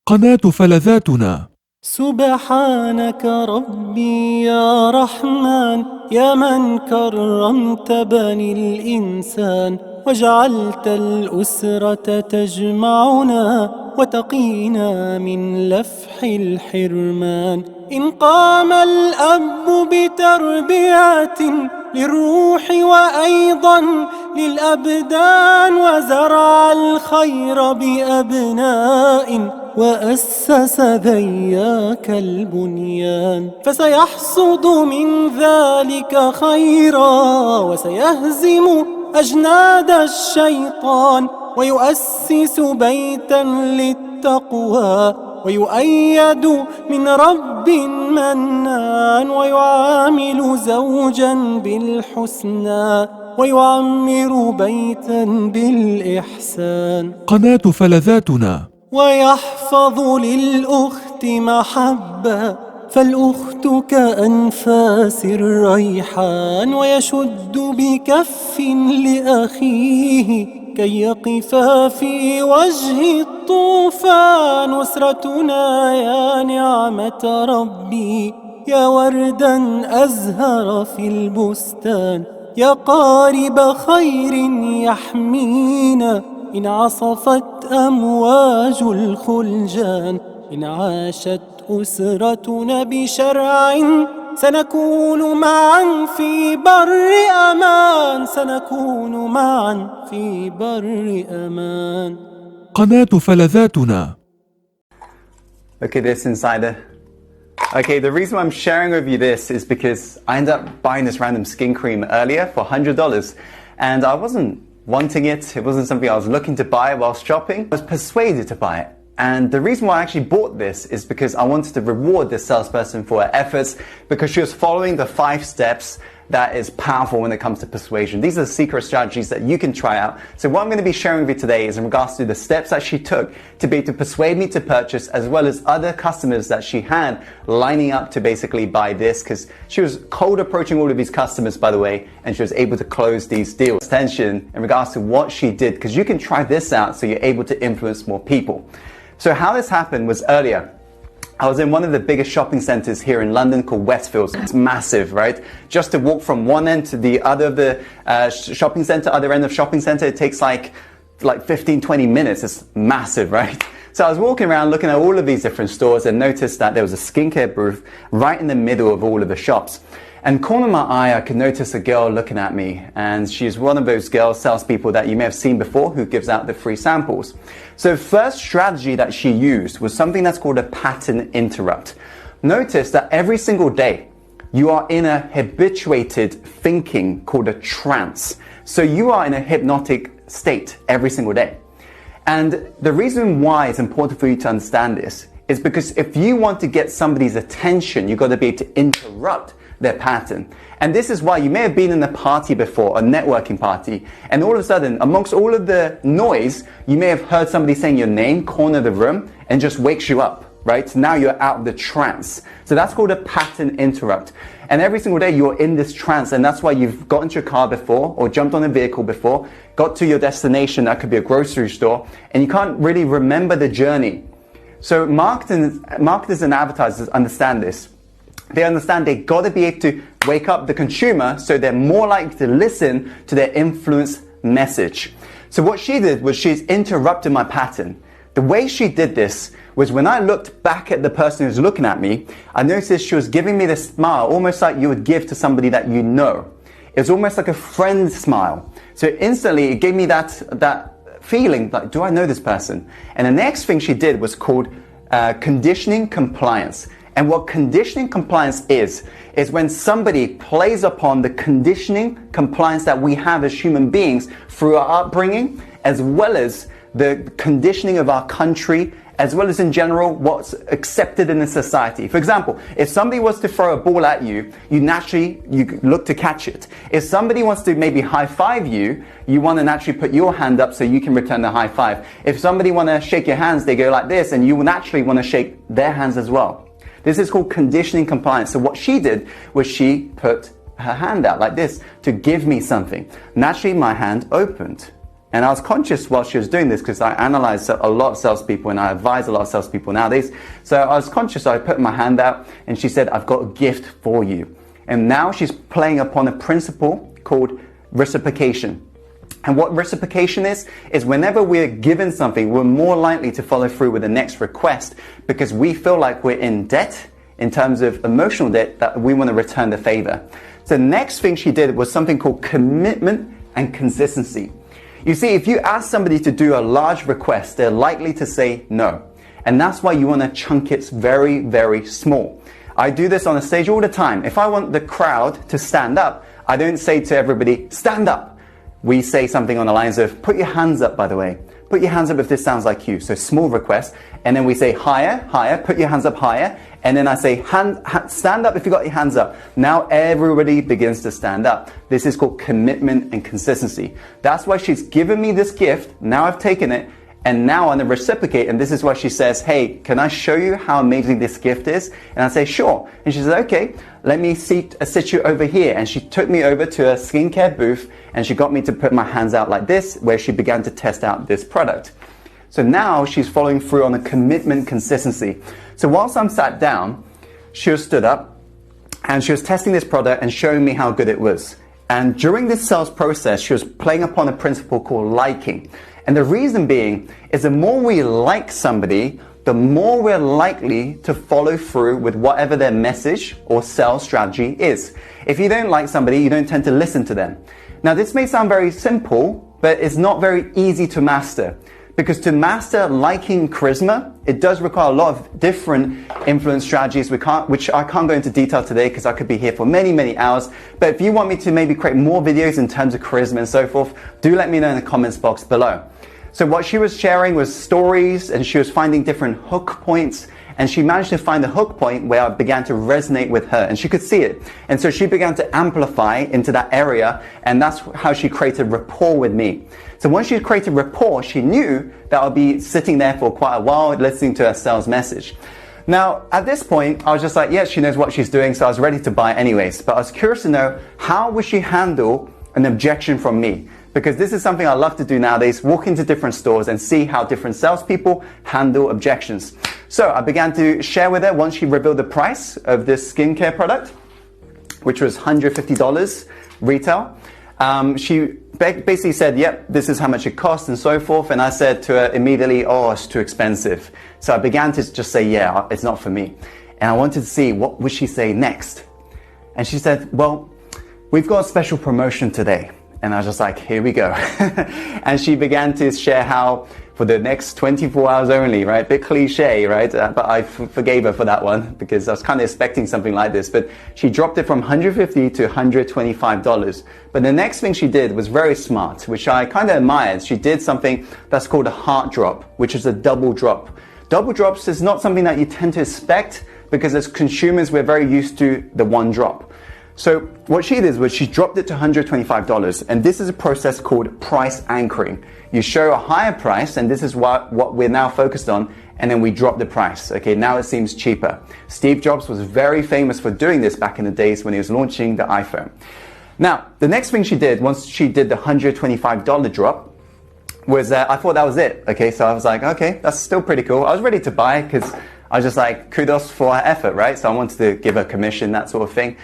قناة فلذاتنا. سبحانك ربي يا رحمن، يا من كرمت بني الإنسان، وجعلت الأسرة تجمعنا وتقينا من لفح الحرمان. إن قام الأب بتربية للروح وأيضا للأبدان، وزرع الخير بأبناء وأسس ذياك البنيان، فسيحصد من ذلك خيرا وسيهزم أجناد الشيطان، ويؤسس بيتا للتقوى ويؤيد من رب منان، ويعامل زوجا بالحسنى ويعمر بيتا بالإحسان. قناة فلذاتنا. ويحفظ للأخت محبة، فالأخت كأنفاس الريحان، ويشد بكف لأخيه كي يقفا في وجه الطوفان. أسرتنا يا نعمة ربي، يا وردا أزهر في البستان، يا قارب خير يحمينا إن عصفت أمواج الخلجان. إن عاشت أسرتنا بشرع سنكون معا في بر أمان، سنكون معا في بر أمان. قناة فلذاتنا. Okay, this insider. Okay, the reason why I'm sharing with you this is because I ended up buying this random skin cream earlier for $100, and I wasn't wanting it. It wasn't something I was looking to buy while shopping. I was persuaded to buy it. And the reason why I actually bought this is because I wanted to reward this salesperson for her efforts, because she was following the 5 steps that is powerful when it comes to persuasion. These are the secret strategies that you can try out. So what I'm going to be sharing with you today is in regards to the steps that she took to be able to persuade me to purchase, as well as other customers that she had lining up to basically buy this, because she was cold approaching all of these customers, by the way, and she was able to close these deals. Attention in regards to what she did, because you can try this out so you're able to influence more people. So how this happened was earlier. I was in one of the biggest shopping centres here in London called Westfields. It's massive, right? Just to walk from one end to the other of the shopping centre, other end of shopping centre, it takes like 15, 20 minutes. It's massive, right? So I was walking around looking at all of these different stores and noticed that there was a skincare booth right in the middle of all of the shops. And corner of my eye, I could notice a girl looking at me, and she's one of those girl salespeople that you may have seen before who gives out the free samples. So the first strategy that she used was something that's called a pattern interrupt. Notice that every single day you are in a habituated thinking called a trance. So you are in a hypnotic state every single day. And the reason why it's important for you to understand this is because if you want to get somebody's attention, you've got to be able to interrupt their pattern. And this is why you may have been in a party before, a networking party, and all of a sudden, amongst all of the noise, you may have heard somebody saying your name, corner of the room, and just wakes you up, right? So now you're out of the trance. So that's called a pattern interrupt. And every single day you're in this trance, and that's why you've got into your car before, or jumped on a vehicle before, got to your destination, that could be a grocery store, and you can't really remember the journey. So marketers and advertisers understand this. They understand they've got to be able to wake up the consumer so they're more likely to listen to their influence message. So what she did was she's interrupted my pattern. The way she did this was when I looked back at the person who's looking at me, I noticed she was giving me this smile, almost like you would give to somebody that you know. It was almost like a friend smile. So instantly it gave me that feeling like, do I know this person? And the next thing she did was called conditioning compliance. And what conditioning compliance is when somebody plays upon the conditioning compliance that we have as human beings through our upbringing, as well as the conditioning of our country, as well as in general what's accepted in the society. For example, if somebody was to throw a ball at you, you look to catch it. If somebody wants to maybe high five you, you want to naturally put your hand up so you can return the high five. If somebody want to shake your hands, they go like this, and you will naturally want to shake their hands as well. This is called conditioning compliance. So what she did was she put her hand out like this to give me something. Naturally, my hand opened. And I was conscious while she was doing this because I analyze a lot of salespeople and I advise a lot of salespeople nowadays. So I was conscious, so I put my hand out and she said, I've got a gift for you. And now she's playing upon a principle called reciprocation. And what reciprocation is whenever we're given something, we're more likely to follow through with the next request because we feel like we're in debt, in terms of emotional debt, that we want to return the favor. So the next thing she did was something called commitment and consistency. You see, if you ask somebody to do a large request, they're likely to say no. And that's why you want to chunk it very, very small. I do this on a stage all the time. If I want the crowd to stand up, I don't say to everybody, stand up. We say something on the lines of, put your hands up, by the way. Put your hands up if this sounds like you. So small request. And then we say higher, higher, put your hands up higher. And then I say, stand up if you got your hands up. Now everybody begins to stand up. This is called commitment and consistency. That's why she's given me this gift. Now I've taken it. And now I'm going to reciprocate. And this is why she says, hey, can I show you how amazing this gift is? And I say, sure. And she says, okay, let me sit you over here. And she took me over to a skincare booth and she got me to put my hands out like this, where she began to test out this product. So now she's following through on the commitment consistency. So whilst I'm sat down, she was stood up and she was testing this product and showing me how good it was. And during this sales process, she was playing upon a principle called liking. And the reason being is the more we like somebody, the more we're likely to follow through with whatever their message or sales strategy is. If you don't like somebody, you don't tend to listen to them. Now, this may sound very simple, but it's not very easy to master. Because to master liking charisma, it does require a lot of different influence strategies, which I can't go into detail today because I could be here for many, many hours. But if you want me to maybe create more videos in terms of charisma and so forth, do let me know in the comments box below. So what she was sharing was stories, and she was finding different hook points, and she managed to find the hook point where I began to resonate with her, and she could see it. And so she began to amplify into that area, and that's how she created rapport with me. So once she created rapport, she knew that I'll be sitting there for quite a while listening to her sales message. Now, at this point, I was just like, yes, she knows what she's doing, so I was ready to buy anyways. But I was curious to know, how would she handle an objection from me? Because this is something I love to do nowadays, walk into different stores and see how different salespeople handle objections. So I began to share with her once she revealed the price of this skincare product, which was $150 retail. She basically said, yep, this is how much it costs and so forth. And I said to her immediately, oh, it's too expensive. So I began to just say, yeah, it's not for me. And I wanted to see what would she say next. And she said, well, we've got a special promotion today. And I was just like, here we go. And she began to share how for the next 24 hours only, right? Bit cliche, right? But I forgave her for that one because I was kind of expecting something like this. But she dropped it from $150 to $125. But the next thing she did was very smart, which I kind of admired. She did something that's called a heart drop, which is a double drop. Double drops is not something that you tend to expect because as consumers, we're very used to the one drop. So what she did was she dropped it to $125, and this is a process called price anchoring. You show a higher price, and this is what we're now focused on, and then we drop the price. Okay, now it seems cheaper. Steve Jobs was very famous for doing this back in the days when he was launching the iPhone. Now, the next thing she did, once she did the $125 drop, was I thought that was it. Okay, so I was like, okay, that's still pretty cool. I was ready to buy because I was just like, kudos for her effort, right? So I wanted to give her commission, that sort of thing.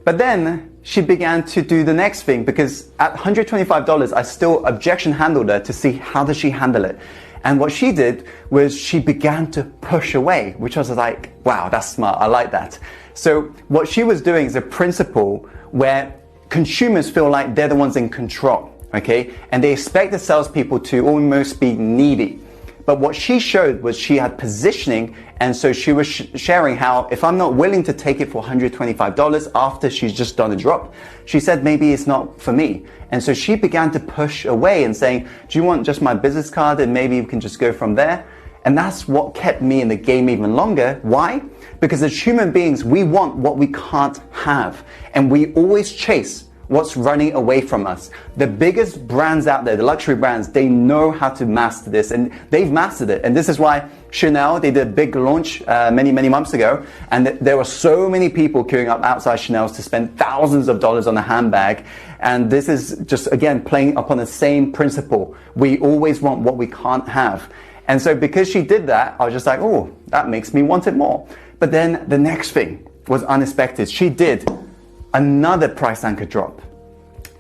But then she began to do the next thing because at $125, I still objection handled her to see how does she handle it. And what she did was she began to push away, which I was like, wow, that's smart. I like that. So what she was doing is a principle where consumers feel like they're the ones in control, okay? And they expect the salespeople to almost be needy. But what she showed was she had positioning, and so she was sharing how if I'm not willing to take it for $125 after she's just done a drop, she said maybe it's not for me. And so she began to push away and saying, do you want just my business card and maybe you can just go from there? And that's what kept me in the game even longer. Why? Because as human beings, we want what we can't have. And we always chase what's running away from us. The biggest brands out there, the luxury brands, they know how to master this, and they've mastered it. And this is why Chanel, they did a big launch many months ago, and there were so many people queuing up outside Chanel's to spend thousands of dollars on a handbag. And this is just, again, playing upon the same principle. We always want what we can't have. And so because she did that, I was just like, oh, that makes me want it more. But then the next thing was unexpected. She did another price anchor drop.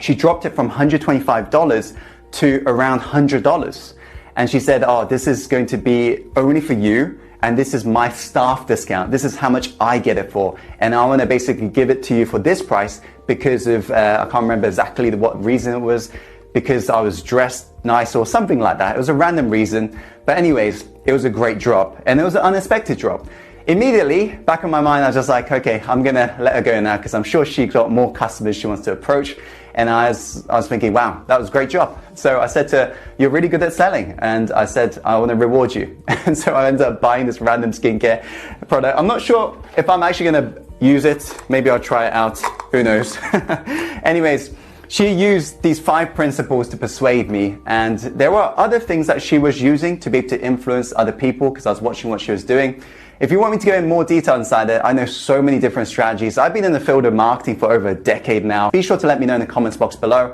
She dropped it from $125 to around $100. And she said, oh, this is going to be only for you, and this is my staff discount. This is how much I get it for. And I want to basically give it to you for this price because of, I can't remember exactly what reason it was, because I was dressed nice or something like that. It was a random reason. But anyways, it was a great drop, and it was an unexpected drop. Immediately, back in my mind, I was just like, okay, I'm gonna let her go now because I'm sure she got more customers she wants to approach. And I was thinking, wow, that was a great job. So I said to her, you're really good at selling. And I said, I want to reward you. And so I ended up buying this random skincare product. I'm not sure if I'm actually gonna use it. Maybe I'll try it out, who knows. Anyways, she used these 5 principles to persuade me, and there were other things that she was using to be able to influence other people because I was watching what she was doing. If you want me to go in more detail inside it, I know so many different strategies. I've been in the field of marketing for over a decade now. Be sure to let me know in the comments box below.